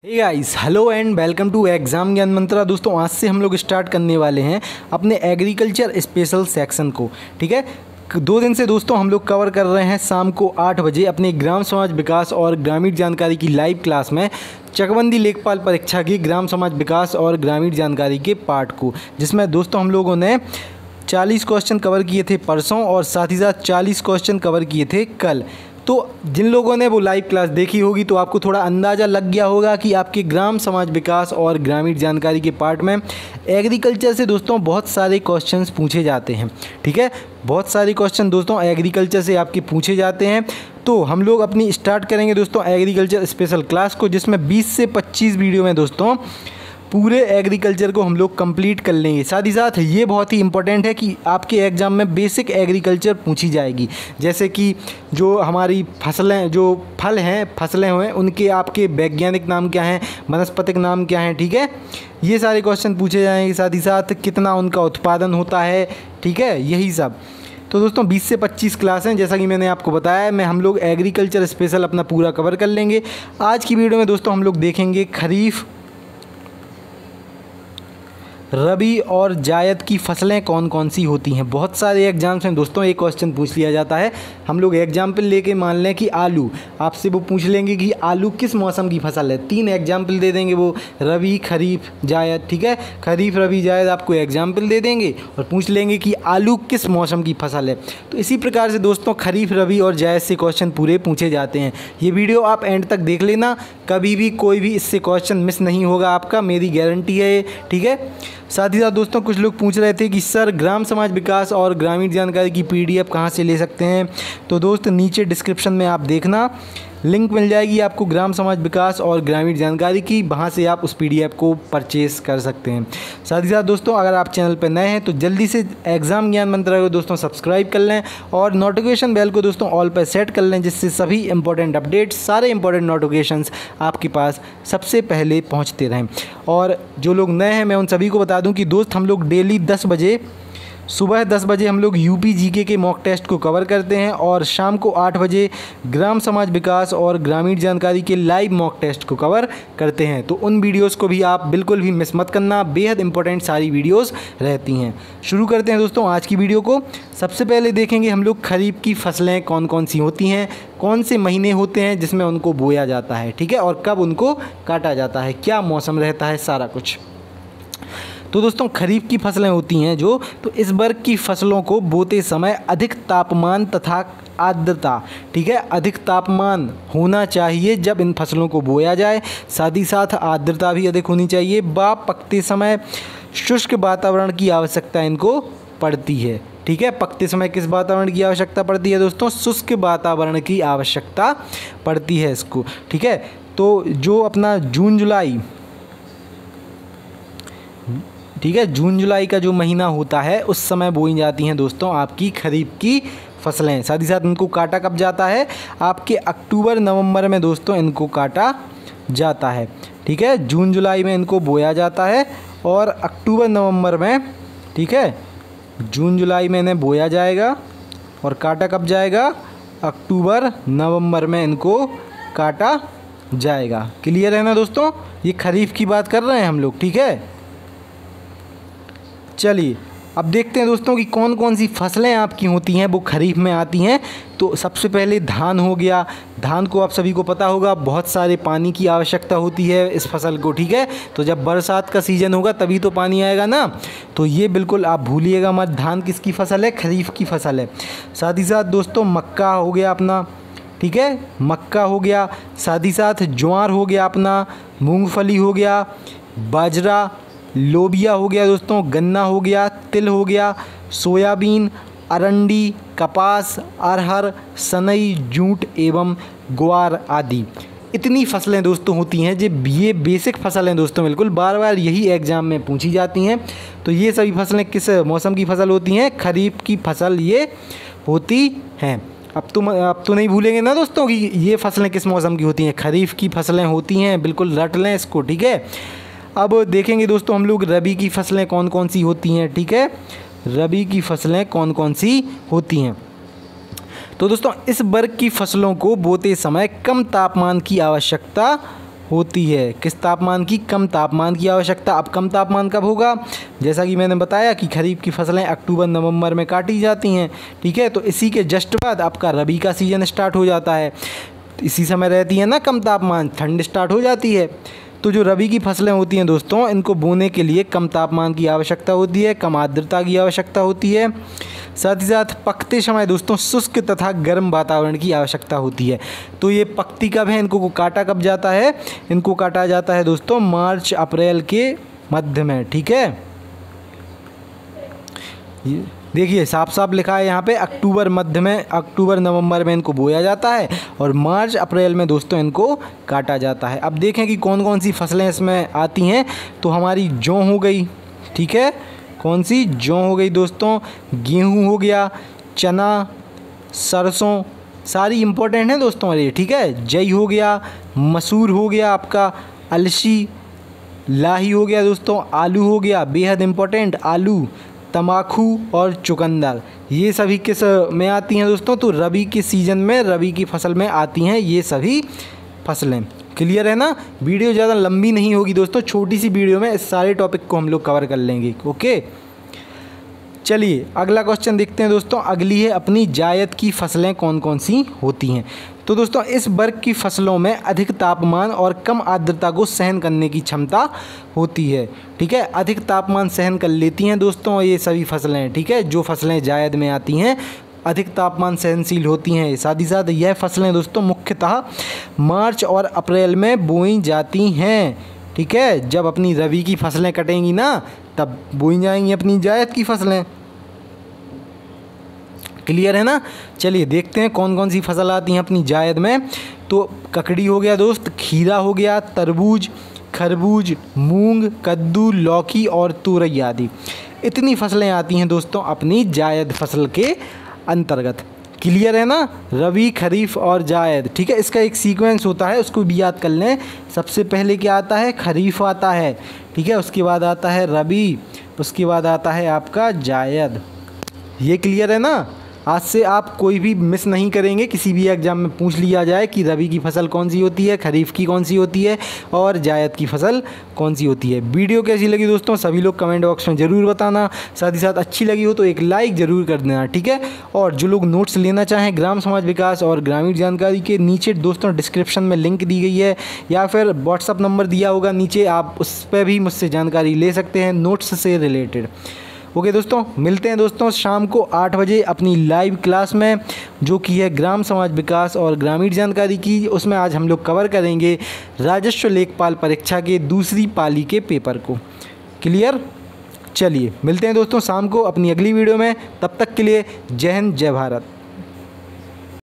Hey guys, hello and welcome to exam Gyan Mantra. दोस्तों आज से हम लोग स्टार्ट करने वाले हैं अपने एग्रीकल्चर स्पेशल सेक्शन को। ठीक है, 2 दिन से दोस्तों हम लोग कवर कर रहे हैं शाम को 8 बजे अपने ग्राम समाज विकास और ग्रामीण जानकारी की लाइव क्लास में चकबंदी लेखपाल परीक्षा की ग्राम समाज विकास और ग्रामीण जानकारी के पार्ट को, जिसमें दोस्तों हम लोगों ने 40 क्वेश्चन कवर किए थे परसों और साथ ही साथ 40 क्वेश्चन कवर किए थे कल। तो जिन लोगों ने वो लाइव क्लास देखी होगी तो आपको थोड़ा अंदाज़ा लग गया होगा कि आपके ग्राम समाज विकास और ग्रामीण जानकारी के पार्ट में एग्रीकल्चर से दोस्तों बहुत सारे क्वेश्चंस पूछे जाते हैं। ठीक है, बहुत सारे क्वेश्चन दोस्तों एग्रीकल्चर से आपके पूछे जाते हैं। तो हम लोग अपनी स्टार्ट करेंगे दोस्तों एग्रीकल्चर स्पेशल क्लास को, जिसमें 20 से 25 वीडियो में दोस्तों पूरे एग्रीकल्चर को हम लोग कंप्लीट कर लेंगे। साथ ही साथ ये बहुत ही इंपॉर्टेंट है कि आपके एग्ज़ाम में बेसिक एग्रीकल्चर पूछी जाएगी, जैसे कि जो हमारी फसलें, जो फल हैं, फसलें हुए, उनके आपके वैज्ञानिक नाम क्या हैं, वनस्पतिक नाम क्या हैं। ठीक है, ये सारे क्वेश्चन पूछे जाएंगे। साथ ही साथ कितना उनका उत्पादन होता है। ठीक है, यही सब। तो दोस्तों 20 से 25 क्लास हैं, जैसा कि मैंने आपको बताया। मैं हम लोग एग्रीकल्चर स्पेशल अपना पूरा कवर कर लेंगे। आज की वीडियो में दोस्तों हम लोग देखेंगे खरीफ, रबी और जायद की फसलें कौन कौन सी होती हैं। बहुत सारे एग्जाम्स में दोस्तों एक क्वेश्चन पूछ लिया जाता है। हम लोग एग्जाम्पल लेके मान लें कि आलू, आपसे वो पूछ लेंगे कि आलू किस मौसम की फसल है। 3 एग्जाम्पल दे देंगे वो, रबी, खरीफ, जायद। ठीक है, खरीफ, रबी, जायद आपको एग्जाम्पल दे देंगे और पूछ लेंगे कि आलू किस मौसम की फसल है। तो इसी प्रकार से दोस्तों खरीफ, रबी और जायद से क्वेश्चन पूरे पूछे जाते हैं। ये वीडियो आप एंड तक देख लेना, कभी भी कोई भी इससे क्वेश्चन मिस नहीं होगा आपका, मेरी गारंटी है ये। ठीक है, साथ ही साथ दोस्तों कुछ लोग पूछ रहे थे कि सर ग्राम समाज विकास और ग्रामीण जानकारी की PDF कहाँ से ले सकते हैं। तो दोस्त नीचे डिस्क्रिप्शन में आप देखना, लिंक मिल जाएगी आपको ग्राम समाज विकास और ग्रामीण जानकारी की, वहाँ से आप उस PDF को परचेज़ कर सकते हैं। साथ ही साथ दोस्तों अगर आप चैनल पर नए हैं तो जल्दी से एग्ज़ाम ज्ञान मंत्रा को दोस्तों सब्सक्राइब कर लें और नोटिफिकेशन बेल को दोस्तों ऑल पर सेट कर लें, जिससे सभी इंपॉर्टेंट अपडेट्स, सारे इंपॉर्टेंट नोटिफिकेशंस आपके पास सबसे पहले पहुँचते रहें। और जो लोग नए हैं मैं उन सभी को बता दूँ कि दोस्त हम लोग डेली 10 बजे, सुबह 10 बजे हम लोग UP GK के मॉक टेस्ट को कवर करते हैं और शाम को 8 बजे ग्राम समाज विकास और ग्रामीण जानकारी के लाइव मॉक टेस्ट को कवर करते हैं। तो उन वीडियोस को भी आप बिल्कुल भी मिस मत करना, बेहद इंपॉर्टेंट सारी वीडियोस रहती हैं। शुरू करते हैं दोस्तों आज की वीडियो को। सबसे पहले देखेंगे हम लोग खरीफ की फसलें कौन कौन सी होती हैं, कौन से महीने होते हैं जिसमें उनको बोया जाता है। ठीक है, और कब उनको काटा जाता है, क्या मौसम रहता है, सारा कुछ। तो दोस्तों खरीफ की फसलें होती हैं जो, तो इस वर्ग की फसलों को बोते समय अधिक तापमान तथा आर्द्रता, ठीक है, अधिक तापमान होना चाहिए जब इन फसलों को बोया जाए। साथ ही साथ आर्द्रता भी अधिक होनी चाहिए। पकते समय शुष्क वातावरण की आवश्यकता इनको पड़ती है। ठीक है, पकते समय किस वातावरण की आवश्यकता पड़ती है दोस्तों? शुष्क वातावरण की आवश्यकता पड़ती है इसको। ठीक है, तो जो अपना जून जुलाई, ठीक है, जून जुलाई का जो महीना होता है उस समय बोई जाती हैं दोस्तों आपकी खरीफ की फसलें। साथ ही साथ इनको काटा कब जाता है? आपके अक्टूबर नवंबर में दोस्तों इनको काटा जाता है। ठीक है, जून जुलाई में इनको बोया जाता है और अक्टूबर नवंबर में, ठीक है, जून जुलाई में इन्हें बोया जाएगा और काटा कब जाएगा? अक्टूबर नवंबर में इनको काटा जाएगा। क्लियर है ना दोस्तों? ये खरीफ की बात कर रहे हैं हम लोग। ठीक है, चलिए अब देखते हैं दोस्तों कि कौन कौन सी फसलें आपकी होती हैं वो खरीफ में आती हैं। तो सबसे पहले धान हो गया। धान को आप सभी को पता होगा बहुत सारे पानी की आवश्यकता होती है इस फसल को। ठीक है, तो जब बरसात का सीज़न होगा तभी तो पानी आएगा ना, तो ये बिल्कुल आप भूलिएगा मत। धान किसकी फसल है? खरीफ की फसल है। साथ ही साथ दोस्तों मक्का हो गया अपना, ठीक है, मक्का हो गया। साथ ही साथ ज्वार हो गया अपना, मूंगफली हो गया, बाजरा, लोबिया हो गया दोस्तों, गन्ना हो गया, तिल हो गया, सोयाबीन, अरंडी, कपास, अरहर, सनई, जूट एवं ग्वार आदि। इतनी फसलें दोस्तों होती हैं जो ये बेसिक फसल हैं दोस्तों, बिल्कुल बार बार यही एग्ज़ाम में पूछी जाती हैं। तो ये सभी फसलें किस मौसम की फसल होती हैं? खरीफ की फसल ये होती हैं। अब तो नहीं भूलेंगे ना दोस्तों कि ये फसलें किस मौसम की होती हैं? खरीफ की फसलें होती हैं, बिल्कुल रट लें इसको। ठीक है, अब देखेंगे दोस्तों हम लोग रबी की फसलें कौन कौन सी होती हैं। ठीक है, रबी की फसलें कौन कौन सी होती हैं। तो दोस्तों इस वर्ग की फसलों को बोते समय कम तापमान की आवश्यकता होती है? किस तापमान की? कम तापमान की आवश्यकता। अब कम तापमान कब होगा? जैसा कि मैंने बताया कि खरीफ की फसलें अक्टूबर नवंबर में काटी जाती हैं, ठीक है। तो इसी के जस्ट बाद आपका रबी का सीज़न स्टार्ट हो जाता है। इसी समय रहती है ना कम तापमान, ठंड स्टार्ट हो जाती है। तो जो रबी की फसलें होती हैं दोस्तों, इनको बोने के लिए कम तापमान की आवश्यकता होती है, कम आर्द्रता की आवश्यकता होती है। साथ ही साथ पकते समय दोस्तों शुष्क तथा गर्म वातावरण की आवश्यकता होती है। तो ये पकती कब है, इनको काटा कब जाता है? इनको काटा जाता है दोस्तों मार्च अप्रैल के मध्य में, ठीक है। देखिए साफ साफ लिखा है यहाँ पे, अक्टूबर मध्य में, अक्टूबर नवंबर में इनको बोया जाता है और मार्च अप्रैल में दोस्तों इनको काटा जाता है। अब देखें कि कौन कौन सी फसलें इसमें आती हैं। तो हमारी जौ हो गई, ठीक है। कौन सी? जौ हो गई दोस्तों, गेहूँ हो गया, चना, सरसों, सारी इम्पोर्टेंट है दोस्तों ये, ठीक है। जई हो गया, मसूर हो गया आपका, अलसी, लाही हो गया दोस्तों, आलू हो गया, बेहद इम्पोर्टेंट आलू, तम्बाकू और चुकंदर, ये सभी किस में आती हैं दोस्तों? तो रबी के सीज़न में, रबी की फसल में आती हैं ये सभी फसलें। क्लियर है ना? वीडियो ज़्यादा लंबी नहीं होगी दोस्तों, छोटी सी वीडियो में इस सारे टॉपिक को हम लोग कवर कर लेंगे। ओके, चलिए अगला क्वेश्चन देखते हैं दोस्तों। अगली है अपनी जायद की फसलें कौन कौन सी होती हैं। तो दोस्तों इस वर्ग की फसलों में अधिक तापमान और कम आर्द्रता को सहन करने की क्षमता होती है, ठीक है। अधिक तापमान सहन कर लेती हैं दोस्तों ये सभी फसलें, ठीक है। जो फसलें जायद में आती हैं अधिक तापमान सहनशील होती हैं। साथ ही साथ यह फसलें दोस्तों मुख्यतः मार्च और अप्रैल में बोई जाती हैं, ठीक है। जब अपनी रबी की फसलें कटेंगी ना तब बोई जाएंगी अपनी जायद की फसलें। क्लियर है ना? चलिए देखते हैं कौन कौन सी फसल आती हैं अपनी जायद में। तो ककड़ी हो गया दोस्त, खीरा हो गया, तरबूज, खरबूज, मूंग, कद्दू, लौकी और तुरई आदि, इतनी फसलें आती हैं दोस्तों अपनी जायद फसल के अंतर्गत। क्लियर है ना? रबी, खरीफ और जायद, ठीक है। इसका एक सीक्वेंस होता है, उसको भी याद कर लें। सबसे पहले क्या आता है? खरीफ आता है, ठीक है। उसके बाद आता है रबी, उसके बाद आता है आपका जायद। ये क्लियर है ना? आज से आप कोई भी मिस नहीं करेंगे, किसी भी एग्जाम में पूछ लिया जाए कि रबी की फ़सल कौन सी होती है, खरीफ की कौन सी होती है और जायद की फ़सल कौन सी होती है। वीडियो कैसी लगी दोस्तों सभी लोग कमेंट बॉक्स में ज़रूर बताना। साथ ही साथ अच्छी लगी हो तो एक लाइक ज़रूर कर देना, ठीक है। और जो लोग नोट्स लेना चाहें ग्राम समाज विकास और ग्रामीण जानकारी के, नीचे दोस्तों डिस्क्रिप्शन में लिंक दी गई है या फिर व्हाट्सअप नंबर दिया होगा नीचे, आप उस पर भी मुझसे जानकारी ले सकते हैं नोट्स से रिलेटेड। ओके दोस्तों, मिलते हैं दोस्तों शाम को 8 बजे अपनी लाइव क्लास में, जो कि है ग्राम समाज विकास और ग्रामीण जानकारी की। उसमें आज हम लोग कवर करेंगे राजस्व लेखपाल परीक्षा के दूसरी पाली के पेपर को। क्लियर? चलिए मिलते हैं दोस्तों शाम को अपनी अगली वीडियो में। तब तक के लिए जय हिंद, जय भारत।